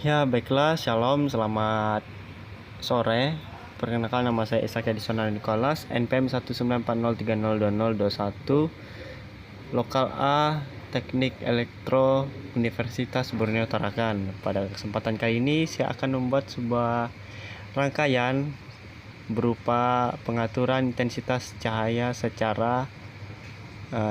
Ya, baiklah, Shalom, selamat sore. Perkenalkan, nama saya Ishak Adisonal Nicholas, NPM 19403020021, Lokal A, Teknik Elektro, Universitas Borneo Tarakan. Pada kesempatan kali ini saya akan membuat sebuah rangkaian berupa pengaturan intensitas cahaya secara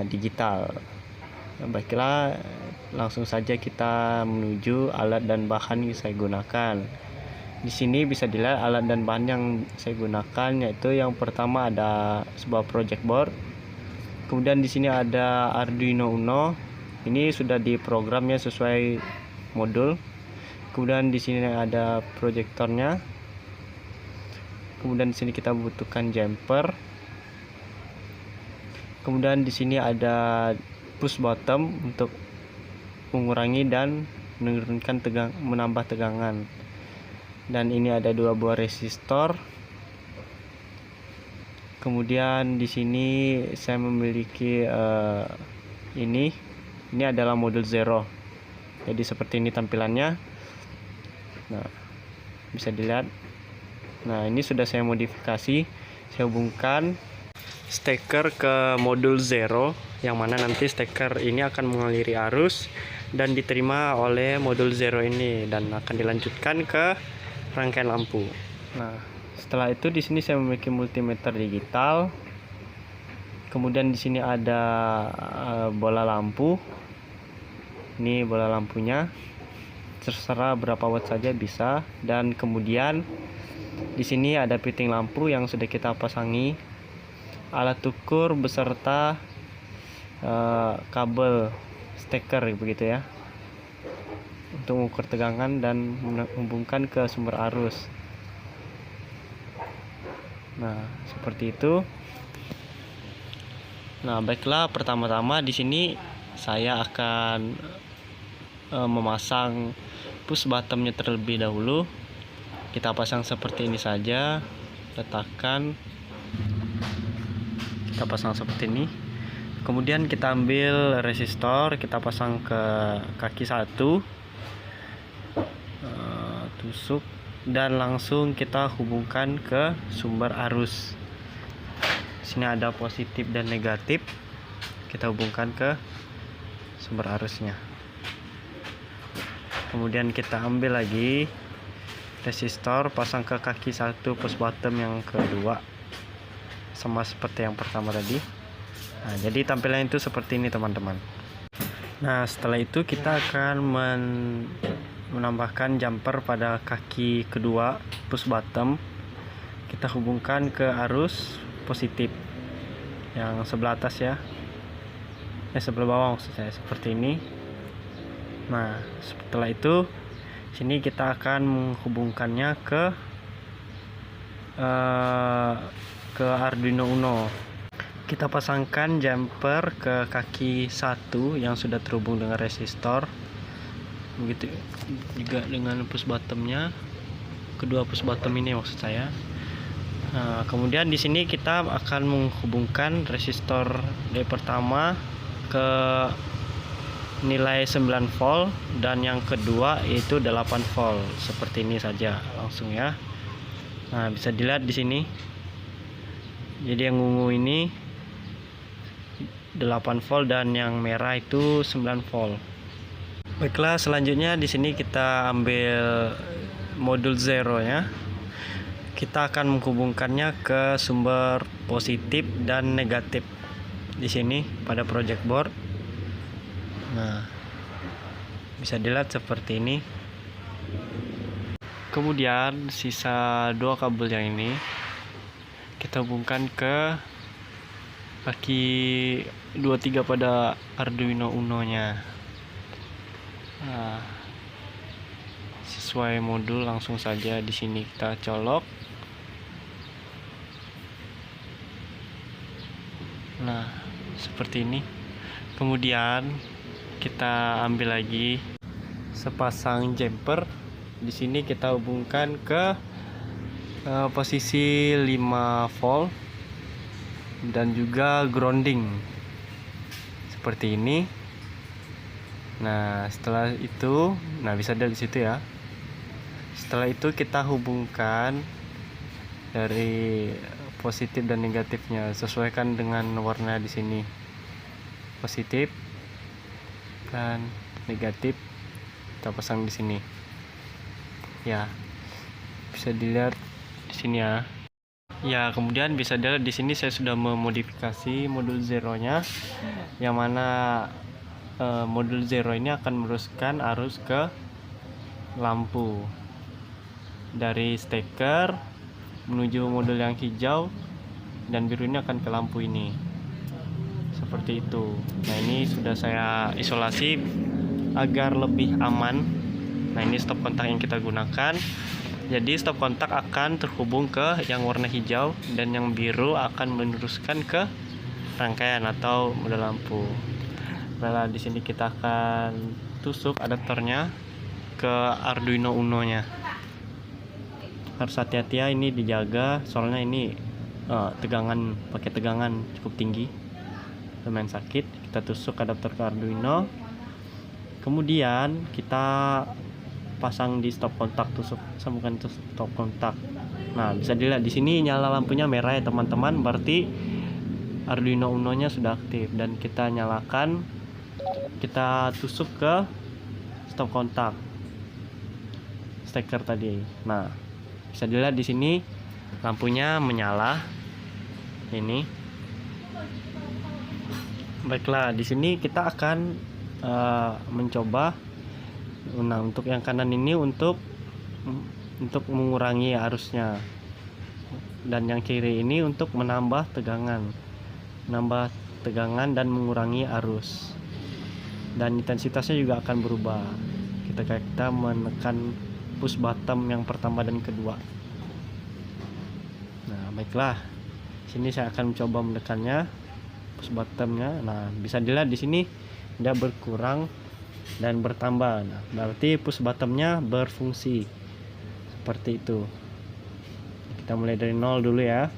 digital. Baiklah, langsung saja kita menuju alat dan bahan yang saya gunakan. Di sini bisa dilihat alat dan bahan yang saya gunakan, yaitu yang pertama ada sebuah project board. Kemudian di sini ada Arduino Uno. Ini sudah diprogramnya sesuai modul. Kemudian di sini ada proyektornya. Kemudian di sini kita butuhkan jumper. Kemudian di sini ada push bottom untuk mengurangi dan menurunkan menambah tegangan. Dan ini ada dua buah resistor. Kemudian di sini saya memiliki ini adalah modul zero. Jadi seperti ini tampilannya. Nah, bisa dilihat. Nah, ini sudah saya modifikasi. Saya hubungkan steker ke modul zero, yang mana nanti steker ini akan mengaliri arus dan diterima oleh modul zero ini dan akan dilanjutkan ke rangkaian lampu. Nah, setelah itu di sini saya memiliki multimeter digital. Kemudian di sini ada bola lampu. Ini bola lampunya. Terserah berapa watt saja bisa. Dan kemudian di sini ada fitting lampu yang sudah kita pasangi, alat ukur beserta kabel steker begitu ya, untuk mengukur tegangan dan menghubungkan ke sumber arus. Nah, seperti itu. Nah, baiklah, pertama-tama di sini saya akan memasang push bottomnya terlebih dahulu. Kita pasang seperti ini saja, letakkan, kita pasang seperti ini. Kemudian kita ambil resistor, kita pasang ke kaki satu, tusuk, dan langsung kita hubungkan ke sumber arus. Sini ada positif dan negatif, kita hubungkan ke sumber arusnya. Kemudian kita ambil lagi resistor, pasang ke kaki satu push bottom yang kedua, sama seperti yang pertama tadi. Nah, jadi tampilan itu seperti ini teman-teman. Nah, setelah itu kita akan menambahkan jumper pada kaki kedua push bottom. Kita hubungkan ke arus positif yang sebelah atas ya, sebelah bawah maksud saya, seperti ini. Nah, setelah itu sini kita akan menghubungkannya ke Arduino Uno. Kita pasangkan jumper ke kaki satu yang sudah terhubung dengan resistor, begitu juga dengan push bottomnya, kedua push bottom ini maksud saya. Nah, kemudian di sini kita akan menghubungkan resistor dari pertama ke nilai 9 volt dan yang kedua itu 8 volt, seperti ini saja langsung ya. Nah, bisa dilihat di sini. Jadi yang ungu ini 8 volt dan yang merah itu 9 volt. Baiklah, selanjutnya di sini kita ambil modul zero ya. Kita akan menghubungkannya ke sumber positif dan negatif di sini pada project board. Nah, bisa dilihat seperti ini. Kemudian sisa dua kabel yang ini kita hubungkan ke kaki 23 pada Arduino Uno nya. Nah, sesuai modul langsung saja di sini kita colok. Nah, seperti ini. Kemudian kita ambil lagi sepasang jumper. Di sini kita hubungkan ke posisi 5 volt dan juga grounding seperti ini. Nah, setelah itu, nah bisa dilihat di situ ya. Setelah itu kita hubungkan dari positif dan negatifnya, sesuaikan dengan warna di sini. Positif dan negatif kita pasang di sini. Ya, bisa dilihat di sini ya. Ya, kemudian bisa dilihat di sini saya sudah memodifikasi modul zeronya, yang mana modul zero ini akan meneruskan arus ke lampu dari steker menuju modul yang hijau, dan biru ini akan ke lampu ini, seperti itu. Nah, ini sudah saya isolasi agar lebih aman. Nah, ini stop kontak yang kita gunakan. Jadi stop kontak akan terhubung ke yang warna hijau, dan yang biru akan meneruskan ke rangkaian atau modul lampu. Nah, di sini kita akan tusuk adaptornya ke Arduino Uno-nya. Harus hati-hati ya, ini dijaga soalnya ini pakai tegangan cukup tinggi, lumayan sakit. Kita tusuk adaptor ke Arduino, kemudian kita pasang di stop kontak, sambungkan ke stop kontak. Nah, bisa dilihat di sini nyala lampunya merah ya teman-teman, berarti Arduino Uno-nya sudah aktif. Dan kita nyalakan, kita tusuk ke stop kontak steker tadi. Nah, bisa dilihat di sini lampunya menyala. Ini. Baiklah, di sini kita akan mencoba. Nah, untuk yang kanan ini untuk mengurangi arusnya, dan yang kiri ini untuk menambah tegangan dan mengurangi arus. Dan intensitasnya juga akan berubah. Kita menekan push button yang pertama dan kedua. Nah, baiklah. Sini saya akan mencoba menekannya, push buttonnya. Nah, bisa dilihat di sini dia berkurang dan bertambah. Nah, berarti push buttonnya berfungsi. Seperti itu. Kita mulai dari 0 dulu ya.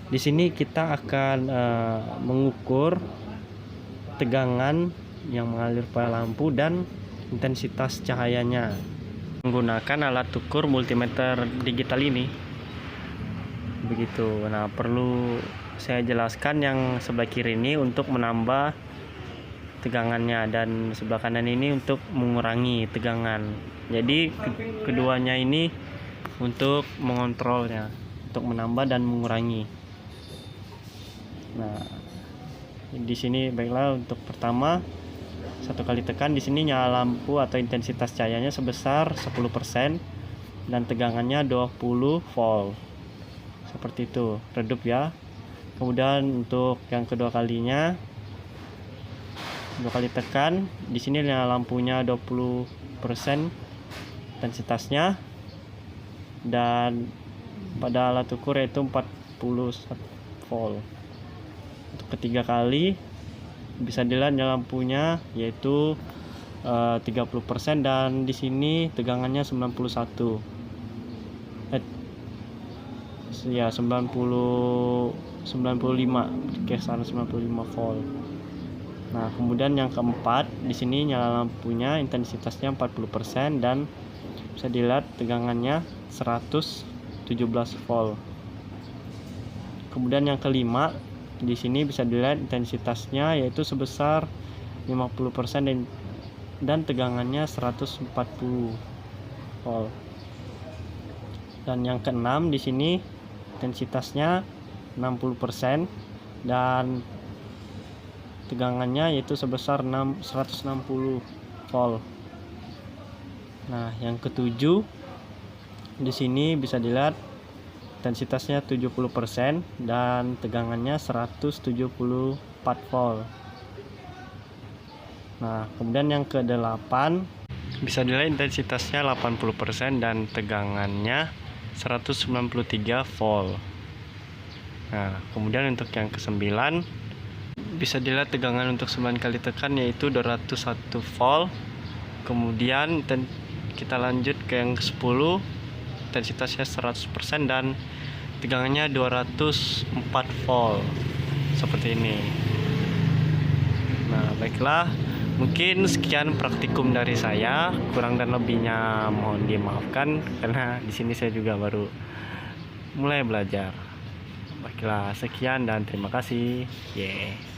Di sini kita akan mengukur tegangan yang mengalir pada lampu dan intensitas cahayanya menggunakan alat ukur multimeter digital ini. Begitu. Nah, perlu saya jelaskan yang sebelah kiri ini untuk menambah tegangannya, dan sebelah kanan ini untuk mengurangi tegangan. Jadi keduanya ini untuk mengontrolnya, untuk menambah dan mengurangi. Nah, di sini baiklah, untuk pertama satu kali tekan di sini nyala lampu atau intensitas cahayanya sebesar 10% dan tegangannya 20 volt. Seperti itu, redup ya. Kemudian untuk yang kedua kalinya, dua kali tekan di sini nyala lampunya 20% intensitasnya, dan pada alat ukur yaitu 40 volt. Untuk ketiga kali bisa dilihat nyala lampunya yaitu 30%, dan di sini tegangannya 95 kisaran 95 volt. Nah, kemudian yang keempat di sini nyala lampunya intensitasnya 40% dan bisa dilihat tegangannya 117 volt. Kemudian yang kelima di sini bisa dilihat intensitasnya yaitu sebesar 50% dan tegangannya 140 volt. Dan yang keenam di sini intensitasnya 60% dan tegangannya yaitu sebesar 160 volt. Nah, yang ketujuh di sini bisa dilihat intensitasnya 70% dan tegangannya 174 volt. Nah, kemudian yang ke-8 bisa dilihat intensitasnya 80% dan tegangannya 193 volt. Nah, kemudian untuk yang ke-9 bisa dilihat tegangan untuk 9 kali tekan yaitu 201 volt. Kemudian kita lanjut ke yang ke-10, intensitasnya 100% dan tegangannya 204 volt. Seperti ini. Nah, baiklah, Mungkin sekian praktikum dari saya, kurang dan lebihnya mohon dimaafkan karena di sini saya juga baru mulai belajar. Baiklah, sekian dan terima kasih. Yeah.